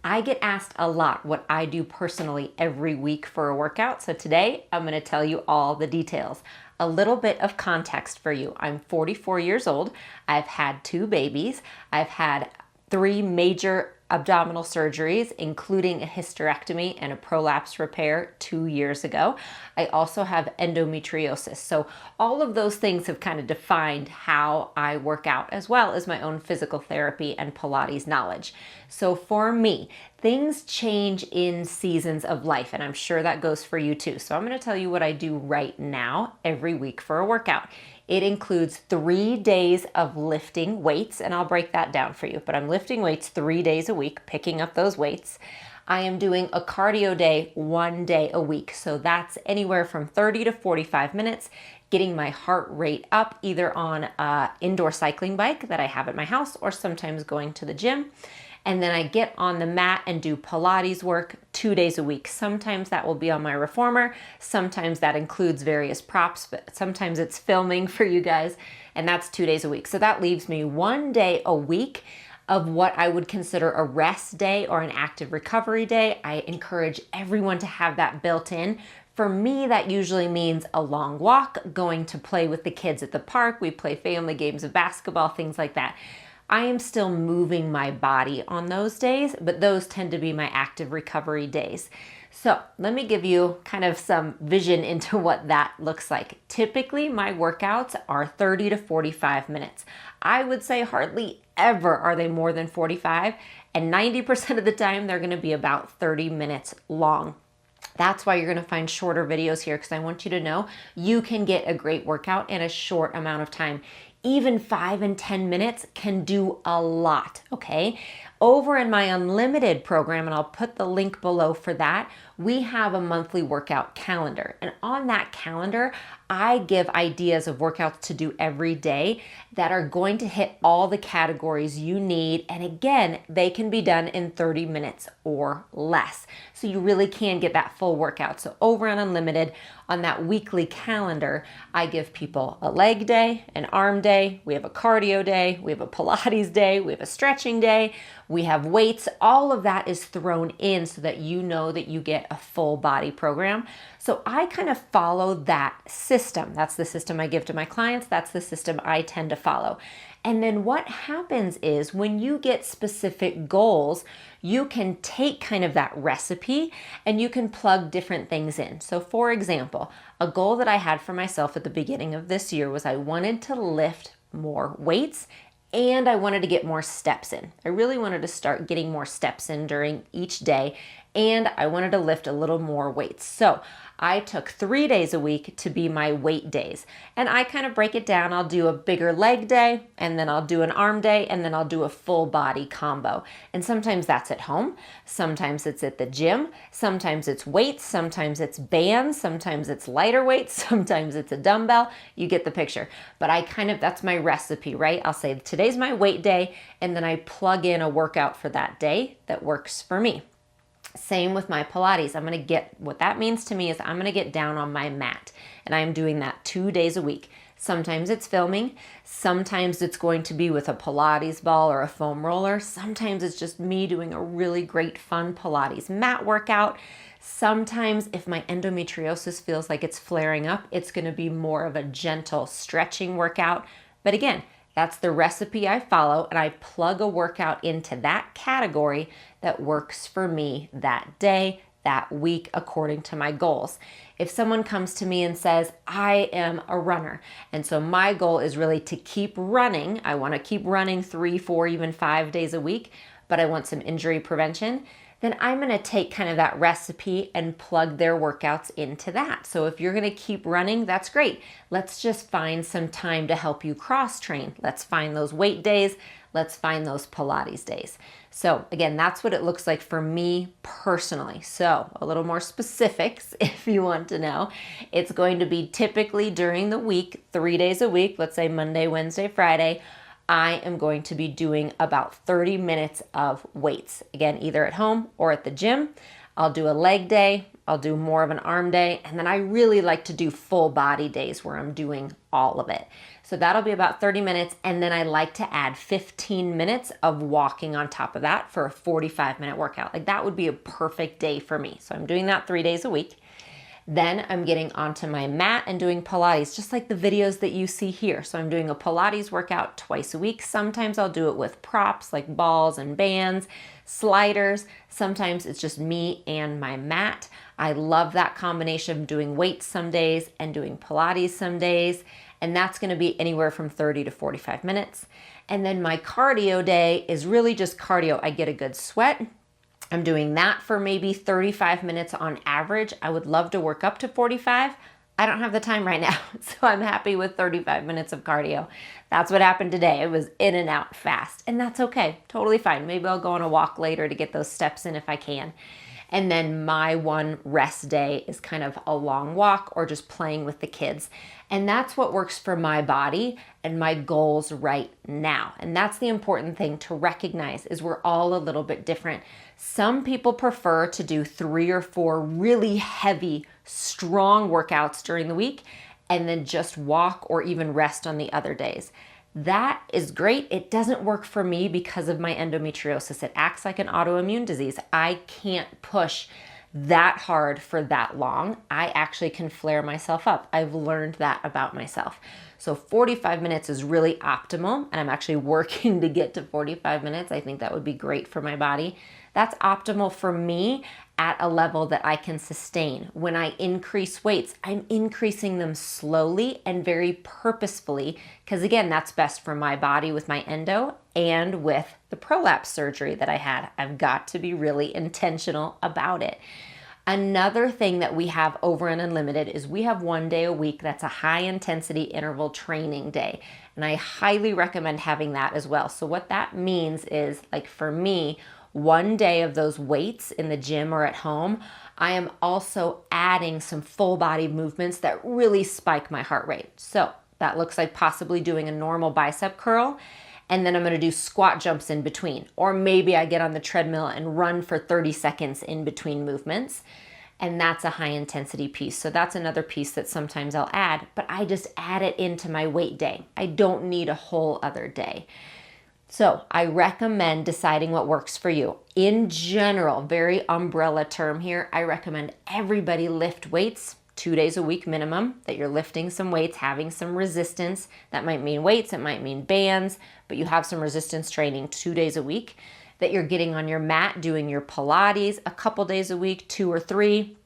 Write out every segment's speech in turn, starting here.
I get asked a lot what I do personally every week for a workout. So today I'm going to tell you all the details. A little bit of context for you. I'm 44 years old. I've had 2 babies. I've had 3 major abdominal surgeries, including a hysterectomy and a prolapse repair 2 years ago. I also have endometriosis. So all of those things have kind of defined how I work out, as well as my own physical therapy and Pilates knowledge. So for me, things change in seasons of life, and I'm sure that goes for you too. So I'm going to tell you what I do right now every week for a workout. It includes 3 days of lifting weights, and I'll break that down for you, but I'm lifting weights 3 days a week, picking up those weights. I am doing a cardio day 1 day a week. So that's anywhere from 30 to 45 minutes, getting my heart rate up either on an indoor cycling bike that I have at my house or sometimes going to the gym. And then I get on the mat and do Pilates work 2 days a week. Sometimes that will be on my reformer. Sometimes that includes various props, but sometimes it's filming for you guys. And that's 2 days a week. So that leaves me 1 day a week of what I would consider a rest day or an active recovery day. I encourage everyone to have that built in. For me, that usually means a long walk, going to play with the kids at the park. We play family games of basketball, things like that. I am still moving my body on those days, but those tend to be my active recovery days. So let me give you kind of some vision into what that looks like. Typically, my workouts are 30 to 45 minutes. I would say hardly ever are they more than 45, and 90% of the time they're gonna be about 30 minutes long. That's why you're gonna find shorter videos here, because I want you to know you can get a great workout in a short amount of time. Even 5 and 10 minutes can do a lot, okay? Over in my unlimited program, and I'll put the link below for that, we have a monthly workout calendar. And on that calendar, I give ideas of workouts to do every day that are going to hit all the categories you need. And again, they can be done in 30 minutes or less. So you really can get that full workout. So over on Unlimited, on that weekly calendar, I give people a leg day, an arm day, we have a cardio day, we have a Pilates day, we have a stretching day, we have weights. All of that is thrown in so that you know that you get a full body program. So I kind of follow that system. That's the system I give to my clients. That's the system I tend to follow. And then what happens is when you get specific goals, you can take kind of that recipe and you can plug different things in. So for example, a goal that I had for myself at the beginning of this year was I wanted to lift more weights and I wanted to get more steps in. I really wanted to start getting more steps in during each day, and I wanted to lift a little more weights. So I took 3 days a week to be my weight days. And I kind of break it down. I'll do a bigger leg day, and then I'll do an arm day, and then I'll do a full body combo. And sometimes that's at home. Sometimes it's at the gym. Sometimes it's weights. Sometimes it's bands. Sometimes it's lighter weights. Sometimes it's a dumbbell. You get the picture. But that's my recipe, right? I'll say today's my weight day, and then I plug in a workout for that day that works for me. Same with my Pilates. What that means to me is I'm gonna get down on my mat, and I'm doing that 2 days a week. Sometimes it's filming, sometimes it's going to be with a Pilates ball or a foam roller, sometimes it's just me doing a really great fun Pilates mat workout. Sometimes if my endometriosis feels like it's flaring up, it's gonna be more of a gentle stretching workout. But again, that's the recipe I follow, and I plug a workout into that category that works for me that day, that week, according to my goals. If someone comes to me and says, I am a runner, and so my goal is really to keep running, I want to keep running 3, 4, even 5 days a week, but I want some injury prevention, then I'm going to take kind of that recipe and plug their workouts into that. So if you're going to keep running, that's great. Let's just find some time to help you cross train. Let's find those weight days. Let's find those Pilates days. So again, that's what it looks like for me personally. So a little more specifics if you want to know. It's going to be typically during the week, 3 days a week, let's say Monday, Wednesday, Friday, I am going to be doing about 30 minutes of weights. Again, either at home or at the gym. I'll do a leg day, I'll do more of an arm day, and then I really like to do full body days where I'm doing all of it. So that'll be about 30 minutes, and then I like to add 15 minutes of walking on top of that for a 45-minute workout. Like that would be a perfect day for me. So I'm doing that 3 days a week. Then I'm getting onto my mat and doing Pilates, just like the videos that you see here. So I'm doing a Pilates workout twice a week. Sometimes I'll do it with props like balls and bands, sliders. Sometimes it's just me and my mat. I love that combination of doing weights some days and doing Pilates some days. And that's going to be anywhere from 30 to 45 minutes. And then my cardio day is really just cardio. I get a good sweat. I'm doing that for maybe 35 minutes on average. I would love to work up to 45. I don't have the time right now, so I'm happy with 35 minutes of cardio. That's what happened today. It was in and out fast, and that's okay. Totally fine. Maybe I'll go on a walk later to get those steps in if I can. And then my one rest day is kind of a long walk or just playing with the kids. And that's what works for my body and my goals right now. And that's the important thing to recognize is we're all a little bit different. Some people prefer to do 3 or 4 really heavy, strong workouts during the week and then just walk or even rest on the other days. That is great. It doesn't work for me because of my endometriosis. It acts like an autoimmune disease. I can't push that hard for that long. I actually can flare myself up. I've learned that about myself. So 45 minutes is really optimal, and I'm actually working to get to 45 minutes. I think that would be great for my body. That's optimal for me at a level that I can sustain. When I increase weights, I'm increasing them slowly and very purposefully, because again, that's best for my body with my endo and with the prolapse surgery that I had. I've got to be really intentional about it. Another thing that we have over in Unlimited is we have 1 day a week that's a high intensity interval training day. And I highly recommend having that as well. So what that means is, like for me, 1 day of those weights in the gym or at home, I am also adding some full body movements that really spike my heart rate. So that looks like possibly doing a normal bicep curl, and then I'm going to do squat jumps in between. Or maybe I get on the treadmill and run for 30 seconds in between movements. And that's a high intensity piece. So that's another piece that sometimes I'll add, but I just add it into my weight day. I don't need a whole other day. So I recommend deciding what works for you. In general, very umbrella term here, I recommend everybody lift weights 2 days a week minimum, that you're lifting some weights, having some resistance. That might mean weights, it might mean bands, but you have some resistance training 2 days a week, that you're getting on your mat, doing your Pilates a couple days a week, 2 or 3,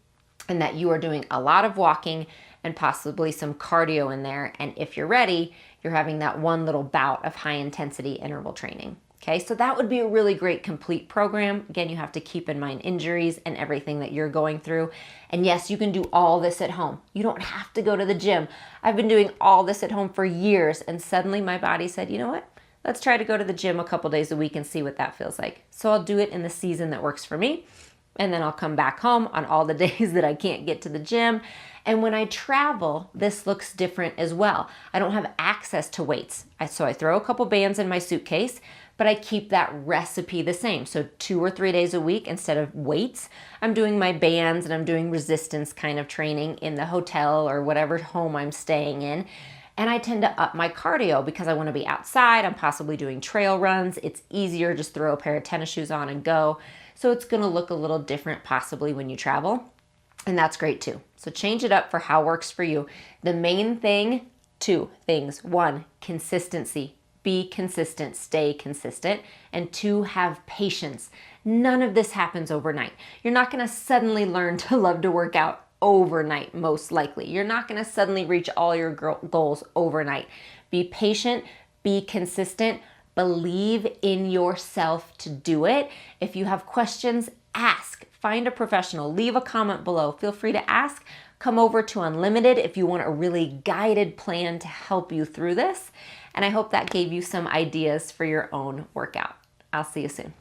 and that you are doing a lot of walking and possibly some cardio in there. And if you're ready, you're having that one little bout of high intensity interval training. Okay, so that would be a really great complete program. Again, you have to keep in mind injuries and everything that you're going through. And yes, you can do all this at home. You don't have to go to the gym. I've been doing all this at home for years, and suddenly my body said, you know what? Let's try to go to the gym a couple days a week and see what that feels like. So I'll do it in the season that works for me. And then I'll come back home on all the days that I can't get to the gym. And when I travel, this looks different as well. I don't have access to weights. So I throw a couple bands in my suitcase, but I keep that recipe the same. So 2 or 3 days a week, instead of weights, I'm doing my bands and I'm doing resistance kind of training in the hotel or whatever home I'm staying in. And I tend to up my cardio because I want to be outside. I'm possibly doing trail runs. It's easier, just throw a pair of tennis shoes on and go. So it's going to look a little different possibly when you travel. And that's great too. So change it up for how works for you. The main thing, 2 things. 1, consistency. Be consistent, stay consistent. And 2, have patience. None of this happens overnight. You're not going to suddenly learn to love to work out overnight, most likely. You're not going to suddenly reach all your goals overnight. Be patient, be consistent, believe in yourself to do it. If you have questions, ask. Find a professional. Leave a comment below. Feel free to ask. Come over to Unlimited if you want a really guided plan to help you through this. And I hope that gave you some ideas for your own workout. I'll see you soon.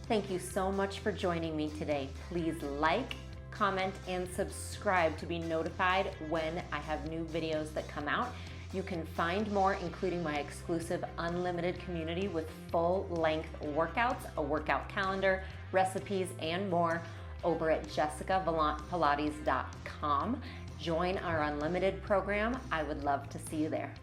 Thank you so much for joining me today. Please like, comment, and subscribe to be notified when I have new videos that come out. You can find more, including my exclusive Unlimited community with full-length workouts, a workout calendar, recipes, and more over at jessicavalantpilates.com. Join our unlimited program. I would love to see you there.